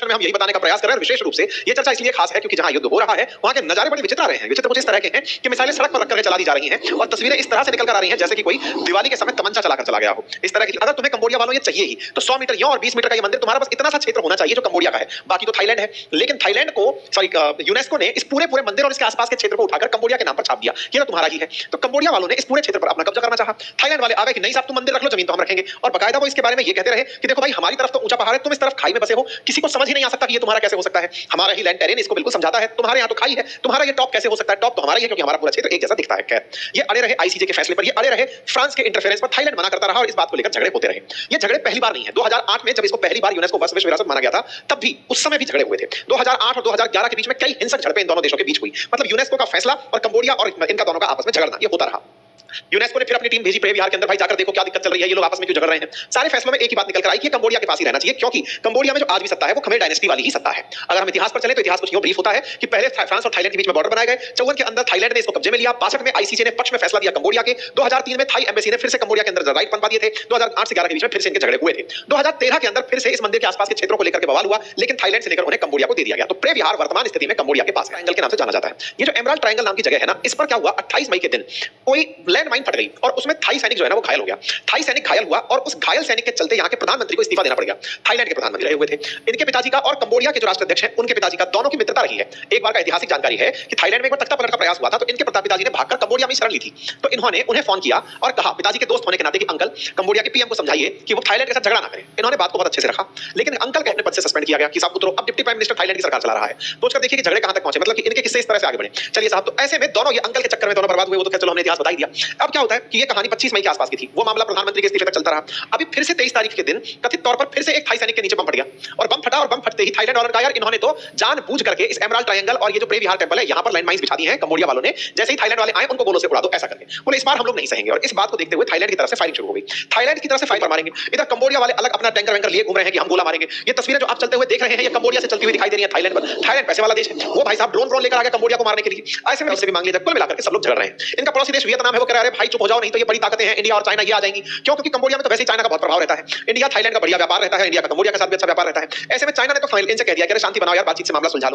में हम यही बताने का प्रयास कर रहे हैं। विशेष रूप से ये चर्चा इसलिए खास है क्योंकि जहां युद्ध हो रहा है वहां के नजारे बड़े विचित्र आ रहे हैं। विचित्र कुछ इस तरह के हैं कि मिसाइलें सड़क पर रख करके चला दी जा रही हैं और तस्वीरें इस तरह से निकल कर आ रही हैं जैसे कि कोई दिवाली के समय तमंचा चलाकर चला गया हो। इस तरह की अगर तुम्हें कंबोडिया वालों ये चाहिए ही तो 100 मीटर यो और 20 मीटर का ये मंदिर तुम्हारा बस इतना सा क्षेत्र होना चाहिए जो कंबोडिया का है। बाकी तो थाईलैंड है, लेकिन थाईलैंड को यूनेस्को ने इस पूरे मंदिर और इसके आसपास के क्षेत्र को उठाकर कंबोडिया के नाम पर छाप दिया। ये तो तुम्हारा ही है। तो कंबोडिया वालों ने इस पूरे क्षेत्र पर अपना कब्जा करना चाहा। थाईलैंड वाले आ गए कि नहीं साहब तुम मंदिर रख लो, जमीन तो हम रखेंगे। और बकायदा वो इसके बारे में ये कहते रहे कि देखो भाई हमारी तरफ तो ऊंचा पहाड़ है, तुम इस तरफ खाई में बसे हो, किसी को समझ ही नहीं आ सकता कि ये तुम्हारा कैसे हो सकता है। हमारा ही लैंड टेरेन इसको बिल्कुल समझाता है, तुम्हारे यहाँ तो खाई है, तुम्हारा ये टॉप कैसे हो सकता है। टॉप तो हमारा ही है क्योंकि हमारा पूरा क्षेत्र एक जैसा दिखता है। खैर ये अड़े रहे आईसीजे के फैसले पर, ये अड़े रहे फ्रांस के इंटरफेरेंस पर। थाईलैंड मना करता रहा और इस बात को लेकर झगड़े होते रहे। ये झगड़े पहली बार नहीं है। 2008 में जब इसको पहली बार यूनेस्को विश्व विरासत माना गया था तब भी उस समय भी झगड़े हुए थे। 2008 और 2011 के बीच में कई हिंसक झड़पें इन दोनों देशों के बीच हुई। मतलब यूनेस्को का फैसला और कंबोडिया और इनका दोनों का आपस में झगड़ना ये होता रहा। यूनेस्को ने फिर अपनी टीम भेजी प्रे विहार के अंदर, भाई जाकर देखो क्या दिक्कत चल रही है, ये लोग आपस में क्यों झगड़ रहे हैं। सारे फैसलों में एक ही बात निकल कर आई कि कंबोडिया के पास ही रहना चाहिए क्योंकि कंबोडिया में जो आज भी सत्ता है वो खमेर डायनेस्टी वाली ही सत्ता है। अगर हम इतिहास पर चले तो इतिहास कुछ यूं ब्रीफ होता है कि पहले फ्रांस और थाईलैंड के बीच में बॉर्डर बनाए गए। 54 के अंदर थाईलैंड ने इसको कब्जे में लिया। 62 में आईसीजे ने पक्ष में फैसला दिया कंबोडिया के। 2003 में थाई एम्बेसी ने फिर से कंबोडिया के अंदर राइट बनवा दिए थे। 2008 से 11 के बीच में फिर से इनके झगड़े हुए थे। 2013 के अंदर फिर से इस मंदिर के आसपास के क्षेत्रों को लेकर के बवाल हुआ, लेकिन थाईलैंड से लेकर उन्हें कंबोडिया को दे दिया गया। तो प्रे विहार वर्तमान स्थिति में कंबोडिया के पास ट्रायंगल के नाम से जाना जाता है। ये जो एमराल्ड ट्रायंगल नाम की जगह है ना, इस पर क्या हुआ, 28 मई के दिन कोई लैंड माइन फट गई और उसमें थाई सैनिक जो है ना वो घायल हो गया। थाई सैनिक घायल हुआ और उस घायल सैनिक के चलते यहाँ के प्रधानमंत्री को इस्तीफा देना पड़ गया। थाईलैंड के प्रधानमंत्री रहे हुए थे। इनके पिताजी का और कंबोडिया के जो राष्ट्राध्यक्ष हैं उनके पिताजी का दोनों की मित्रता रही है। एक बार का ऐतिहासिक जानकारी है कि थाईलैंड में एक बार तख्ता पलट का प्रयास हुआ था तो इनके पिताजी ने भागकर कंबोडिया में शरण ली थी। तो इन्होंने उन्हें फोन किया और कहा पिताजी के दोस्त होने के नाते कि अंकल कंबोडिया के पीएम को समझाइए कि वो थाईलैंड के साथ झगड़ा ना करें। इन्होंने बात को बहुत अच्छे से रखा, लेकिन अंकल को अपने पद से सस्पेंड किया गया कि साहब उतरो। अब डिप्टी प्राइम मिनिस्टर थाईलैंड की सरकार चला रहा है। सोचकर देखिए कि झगड़े कहां तक पहुंचे, मतलब कि इनके किस्से इस तरह से आगे बढ़े। चलिए साहब, तो ऐसे में दोनों ये अंकल के चक्कर में दोनों बर्बाद हुए। वो तो चलो हमने इतिहास बता ही दिया। अब क्या होता है कि ये कहानी 25 मई के आसपास की थी। वो मामला प्रधानमंत्री के इस्तीफे तक चलता रहा। अभी फिर से 23 तारीख के दिन कथित तौर पर फिर से एक थाई सैनिक के नीचे बम फट गया और बम फटा और बम फटते ही थाईलैंड वालों ने कहा यार इन्होंने तो जानबूझ करके इस एमराल्ड ट्रायंगल और ये जो प्रे विहार टेंपल है यहां पर लैंड माइंस बिछा दी हैं कंबोडिया वालों ने। जैसे ही थाईलैंड वाले आए उनको गोलों से उड़ा दो, ऐसा करके बोले इस बार हम लोग नहीं सहेंगे। और इस बात को देखते हुए थाईलैंड की तरफ से फायरिंग शुरू हो गई। थाईलैंड की तरफ से फायर मारेंगे, इधर कंबोडिया वाले अलग अपना टैंकर वैंकर लिए घूम रहे हैं कि हम गोला मारेंगे। ये तस्वीरें जो आप चलते हुए देख रहे हैं ये कंबोडिया से चलती हुई दिखाई दे रही है थाईलैंड पर। थाईलैंड पैसे वाला देश है, वो भाई साहब ड्रोन लेकर आ गया कंबोडिया को मारने के लिए। ऐसे में उससे भी मांग लिया, कुल मिलाकर के सब लोग झगड़ रहे हैं। इनका पड़ोसी देश वियतनाम है, वो कह रहा है भाई चुप हो जाओ नहीं तो ये बड़ी ताकतें हैं इंडिया और चाइना ये आ जाएंगी। क्योंकि कंबोडिया में तो वैसे चाइना का बहुत प्रभाव रहता है। इंडिया थाईलैंड का बढ़िया व्यापार रहता है, इंडिया का कंबोडिया के साथ भी अच्छा व्यापार रहता है। ऐसे में चाइना ने तो फाइनल इनसे कह दिया कि शांति बनाओ यार, बातचीत से मामला सुलझा लो।